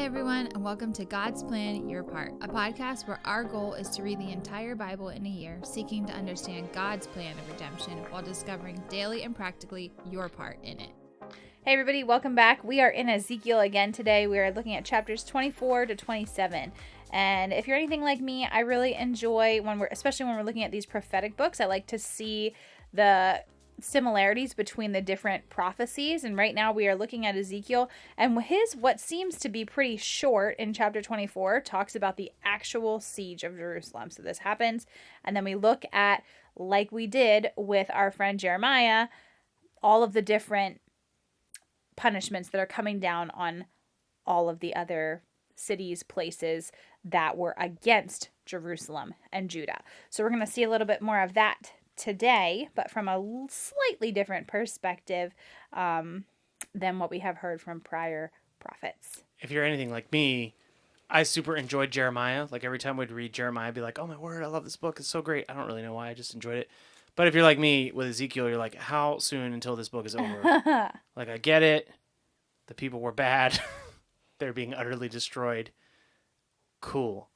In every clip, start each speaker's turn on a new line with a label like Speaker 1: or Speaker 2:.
Speaker 1: everyone, and welcome to God's Plan, Your Part, a podcast where our goal is to read the entire Bible in a year, seeking to understand God's plan of redemption while discovering daily and practically your part in it.
Speaker 2: Hey everybody, welcome back. We are in Ezekiel again today. We are looking at chapters 24 to 27. And if you're anything like me, I really enjoy especially when we're looking at these prophetic books, I like to see the similarities between the different prophecies. And right now we are looking at Ezekiel, and what seems to be pretty short in chapter 24 talks about the actual siege of Jerusalem. So this happens, and then we look at, like we did with our friend Jeremiah, all of the different punishments that are coming down on all of the other cities, places that were against Jerusalem and Judah. So we're going to see a little bit more of that today, but from a slightly different perspective than what we have heard from prior prophets.
Speaker 3: If you're anything like me, I super enjoyed Jeremiah. Like every time we'd read Jeremiah, I'd be like, oh my word, I love this book. It's so great. I don't really know why. I just enjoyed it. But if you're like me with Ezekiel, you're like, how soon until this book is over? Like, I get it. The people were bad. They're being utterly destroyed. Cool.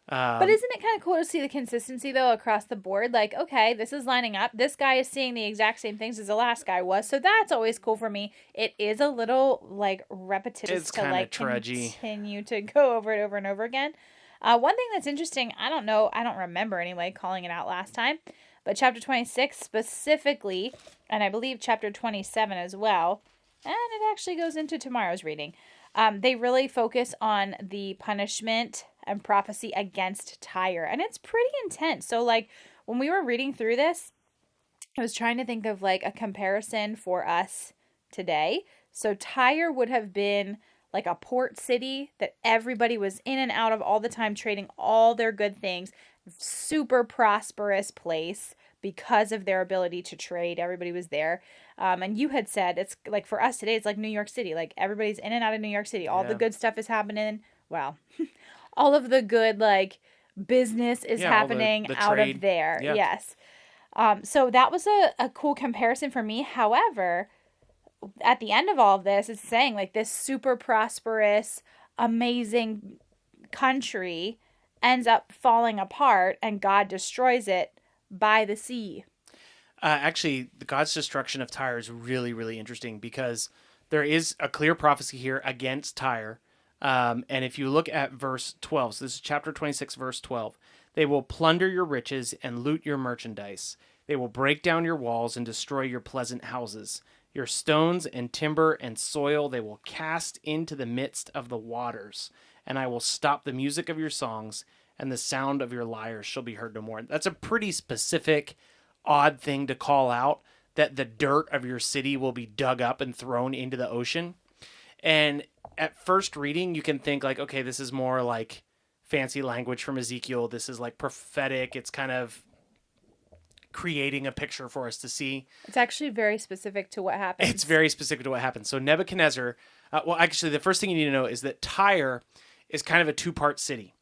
Speaker 2: But isn't it kind of cool to see the consistency, though, across the board? Like, okay, this is lining up. This guy is seeing the exact same things as the last guy was. So that's always cool for me. It is a little, repetitive
Speaker 3: it's
Speaker 2: to,
Speaker 3: trudgy.
Speaker 2: Continue to go over it over and over again. One thing that's interesting, I don't remember anyway calling it out last time, but chapter 26 specifically, and I believe chapter 27 as well, and it actually goes into tomorrow's reading. They really focus on the punishment and prophecy against Tyre, and it's pretty intense. So when we were reading through this, I was trying to think of a comparison for us today. So Tyre would have been like a port city that everybody was in and out of all the time, trading all their good things. Super prosperous place because of their ability to trade. Everybody was there. And you had said it's like for us today, it's like New York City. Like everybody's in and out of New York City. All the good stuff is happening. Well, all of the good business is happening the out trade. Of there. Yeah. Yes. So that was a cool comparison for me. However, at the end of all of this, it's saying this super prosperous, amazing country ends up falling apart and God destroys it by the sea.
Speaker 3: Actually, God's destruction of Tyre is really, really interesting because there is a clear prophecy here against Tyre. And if you look at verse 12, so this is chapter 26, verse 12, they will plunder your riches and loot your merchandise. They will break down your walls and destroy your pleasant houses. Your stones and timber and soil they will cast into the midst of the waters. And I will stop the music of your songs, and the sound of your lyres shall be heard no more. That's a pretty specific, odd thing to call out, that the dirt of your city will be dug up and thrown into the ocean. And at first reading, you can think okay, this is more fancy language from Ezekiel. This is prophetic. It's kind of creating a picture for us to see.
Speaker 2: It's actually very specific to what happens.
Speaker 3: It's very specific to what happens. So Nebuchadnezzar, actually, the first thing you need to know is that Tyre is kind of a two-part city.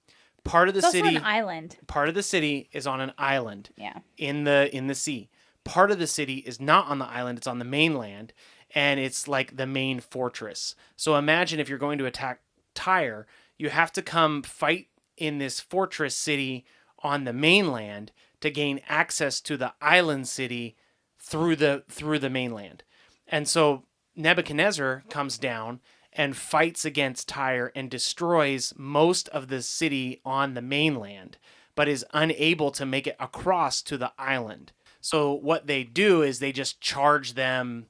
Speaker 3: Part of the city,
Speaker 2: also an island.
Speaker 3: Part of the city is on an island.
Speaker 2: Yeah.
Speaker 3: In the sea. Part of the city is not on the island, it's on the mainland, and it's like the main fortress. So imagine if you're going to attack Tyre, you have to come fight in this fortress city on the mainland to gain access to the island city through the mainland. And so Nebuchadnezzar comes down and fights against Tyre and destroys most of the city on the mainland, but is unable to make it across to the island. So what they do is they just charge them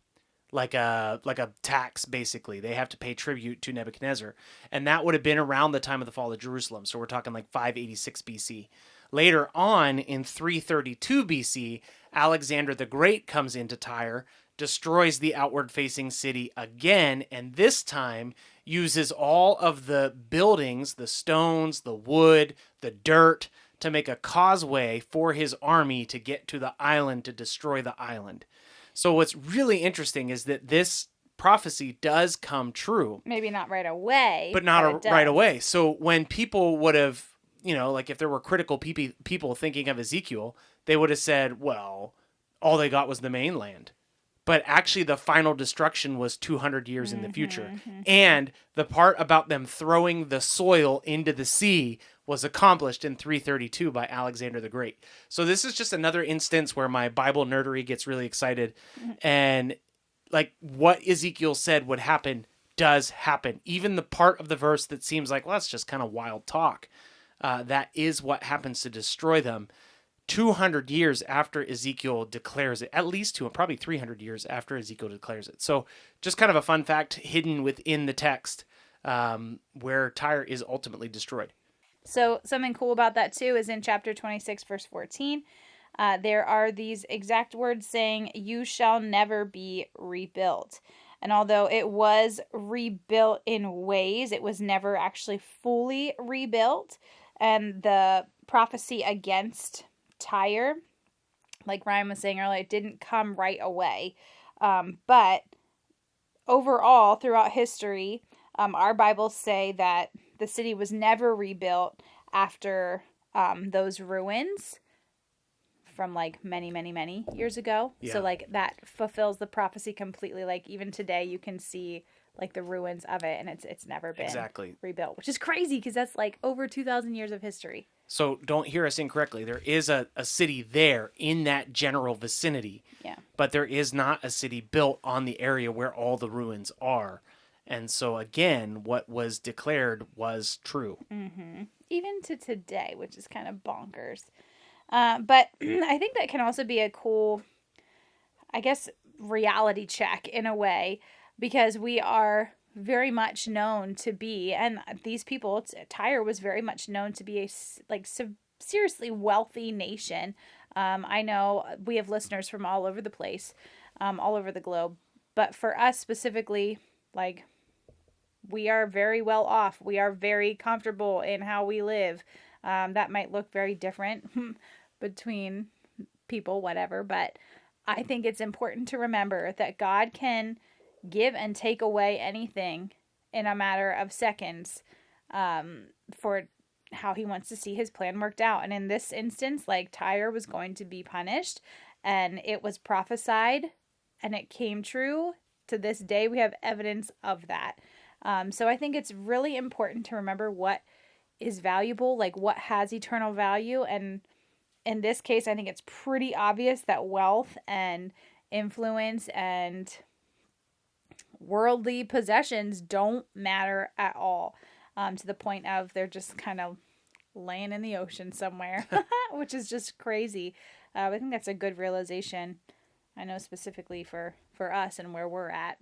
Speaker 3: like a tax, basically. They have to pay tribute to Nebuchadnezzar. And that would have been around the time of the fall of Jerusalem. So we're talking 586 BC. Later on, in 332 BC, Alexander the Great comes into Tyre, destroys the outward-facing city again, and this time uses all of the buildings, the stones, the wood, the dirt, to make a causeway for his army to get to the island to destroy the island. So what's really interesting is that this prophecy does come true.
Speaker 2: Maybe not right away.
Speaker 3: But not right away. So when people would have, if there were critical people thinking of Ezekiel, they would have said, well, all they got was the mainland. but actually the final destruction was 200 years in the future. And the part about them throwing the soil into the sea was accomplished in 332 by Alexander the Great. So this is just another instance where my Bible nerdery gets really excited. And like what Ezekiel said would happen does happen. Even the part of the verse that seems like, well, that's just kind of wild talk. That is what happens to destroy them. 200 years after Ezekiel declares it, at least probably 300 years after Ezekiel declares it. So just kind of a fun fact hidden within the text where Tyre is ultimately destroyed.
Speaker 2: So something cool about that too is in chapter 26, verse 14, there are these exact words saying, "You shall never be rebuilt." And although it was rebuilt in ways, it was never actually fully rebuilt. And the prophecy against Tyre, like Ryan was saying earlier, it didn't come right away. But overall, throughout history, our Bibles say that the city was never rebuilt after those ruins from like many, many, many years ago.
Speaker 3: Yeah.
Speaker 2: So like that fulfills the prophecy completely. Like even today you can see like the ruins of it, and it's never been rebuilt, which is crazy because that's like over 2,000 years of history.
Speaker 3: So don't hear us incorrectly. There is a city there in that general vicinity, but there is not a city built on the area where all the ruins are. And so again, what was declared was true.
Speaker 2: Even to today, which is kind of bonkers. But I think that can also be a cool, I guess, reality check in a way, because we are very much known to be, and these people, Tyre was very much known to be a seriously wealthy nation. I know we have listeners from all over the place, all over the globe, but for us specifically, like, we are very well off. We are very comfortable in how we live. That might look very different between people, whatever, but I think it's important to remember that God can give and take away anything in a matter of seconds for how he wants to see his plan worked out. And in this instance, like, Tyre was going to be punished, and it was prophesied, and it came true. To this day, we have evidence of that. So I think it's really important to remember what is valuable, like what has eternal value. And in this case, I think it's pretty obvious that wealth and influence and worldly possessions don't matter at all, to the point of they're just kind of laying in the ocean somewhere, which is just crazy. I think that's a good realization, I know, specifically for us and where we're at.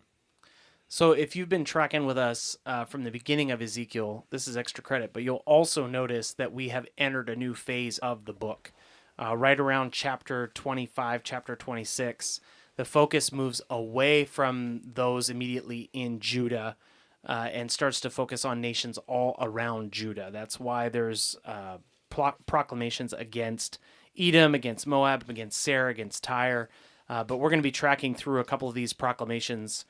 Speaker 3: So if you've been tracking with us from the beginning of Ezekiel, this is extra credit, but you'll also notice that we have entered a new phase of the book. Right around chapter 25, chapter 26, the focus moves away from those immediately in Judah and starts to focus on nations all around Judah. That's why there's proclamations against Edom, against Moab, against Seir, against Tyre. But we're going to be tracking through a couple of these proclamations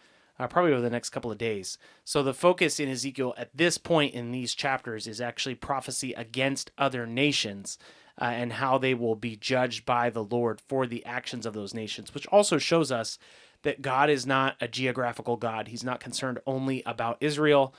Speaker 3: probably over the next couple of days. So the focus in Ezekiel at this point in these chapters is actually prophecy against other nations and how they will be judged by the Lord for the actions of those nations, which also shows us that God is not a geographical God. He's not concerned only about Israel.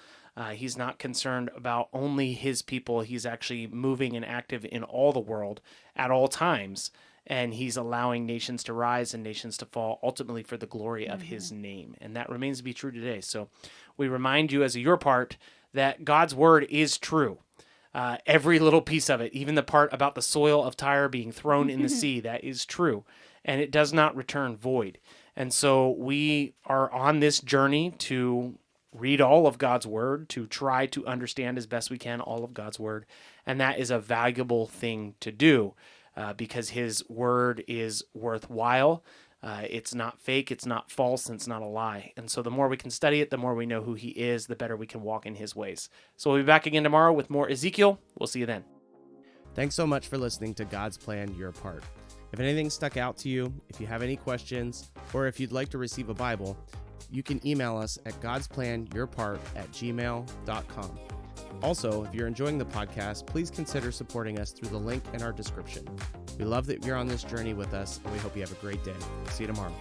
Speaker 3: He's not concerned about only his people. He's actually moving and active in all the world at all times. And he's allowing nations to rise and nations to fall, ultimately for the glory of his name. And that remains to be true today. So we remind you as your part that God's word is true. Every little piece of it, even the part about the soil of Tyre being thrown in the sea, that is true. And it does not return void. And so we are on this journey to read all of God's word, to try to understand as best we can all of God's word. And that is a valuable thing to do. Because his word is worthwhile. It's not fake, it's not false, and it's not a lie. And so the more we can study it, the more we know who he is, the better we can walk in his ways. So we'll be back again tomorrow with more Ezekiel. We'll see you then.
Speaker 4: Thanks so much for listening to God's Plan, Your Part. If anything stuck out to you, if you have any questions, or if you'd like to receive a Bible, you can email us at godsplanyourpart@gmail.com. Also, if you're enjoying the podcast, please consider supporting us through the link in our description. We love that you're on this journey with us, and we hope you have a great day. See you tomorrow.